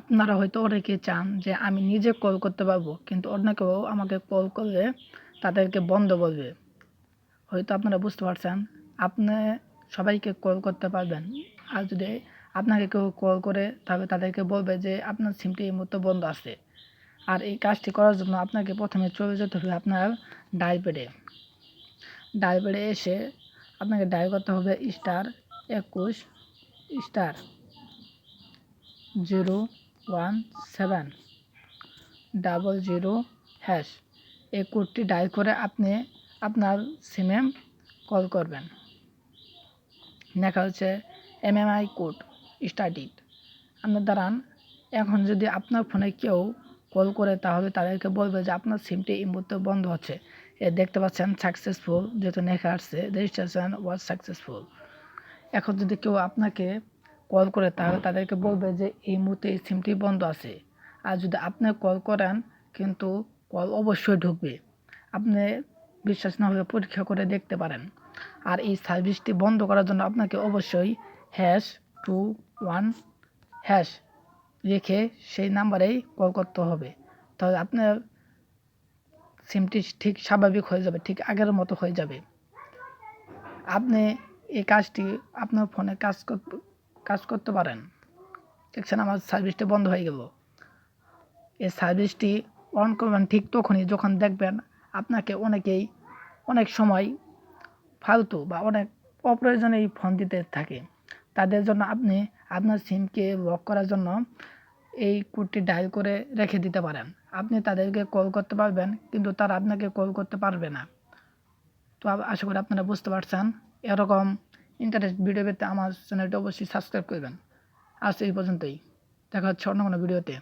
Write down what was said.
আপনারা হয়তো অনেকে চান যে আমি নিজে কল করতে পারবো, কিন্তু অন্য কেউ আমাকে কল করলে তাদেরকে বন্ধ বলবে। হয়তো আপনারা বুঝতে পারছেন, আপনি সবাইকে কল করতে পারবেন, আর যদি আপনাকে কেউ কল করে তাহলে তাদেরকে বলবে যে আপনার সিমটি এই মুহূর্তে বন্ধ আছে। আর এই কাজটি করার জন্য আপনাকে প্রথমে চলে যেতে হবে আপনার ডায়াল প্যাডে এসে আপনাকে ডায়াল করতে হবে *21*01700# এই কোডটি ডায়াল করে আপনি আপনার সিমে কল করবেন। লেখা হচ্ছে MMI কোড স্টার্টেড। আপনি দাঁড়ান, এখন যদি আপনার ফোনে কেউ কল করে তাহলে তাদেরকে বলবে যে আপনার সিমটি এই মুহূর্তে বন্ধ হচ্ছে। দেখতে পাচ্ছেন সাকসেসফুল, যেহেতু লেখা আসছে রেজিস্ট্রেশন ওয়াজ সাকসেসফুল। এখন যদি কেউ আপনাকে কল করে তাহলে তাদেরকে বলবে যে এই মুহূর্তে এই সিমটি বন্ধ আছে। আর যদি আপনি কল করেন কিন্তু কল অবশ্যই ঢুকবে। আপনি বিশ্বাস না হলে পরীক্ষা করে দেখতে পারেন। আর এই সার্ভিসটি বন্ধ করার জন্য আপনাকে অবশ্যই #21# রেখে সেই নাম্বারেই কল করতে হবে। তাহলে আপনার সিমটি ঠিক স্বাভাবিক হয়ে যাবে, ঠিক আগের মতো হয়ে যাবে। আপনি এই কাজটি আপনার ফোনে কাজ করতে পারেন। দেখছেন আমার সার্ভিসটি বন্ধ হয়ে গেল। এই সার্ভিসটি অন করবেন ঠিক তখনই যখন দেখবেন আপনাকে অনেক সময় ফালতু বা অনেক অপ্রয়োজনীয় ফোন দিতে থাকে। তাদের জন্য আপনি আপনার সিমকে লক করার জন্য এই কোডটি ডায়াল করে রেখে দিতে পারেন। আপনি তাদেরকে কল করতে পারবেন, কিন্তু তারা আপনাকে কল করতে পারবে না। তো আশা করি আপনারা বুঝতে পারছেন। এরকম ইন্টারেস্ট ভিডিও পেতে আমার চ্যানেলটি অবশ্যই সাবস্ক্রাইব করবেন। আজ এই পর্যন্তই, দেখা হচ্ছে অন্য কোনো ভিডিওতে।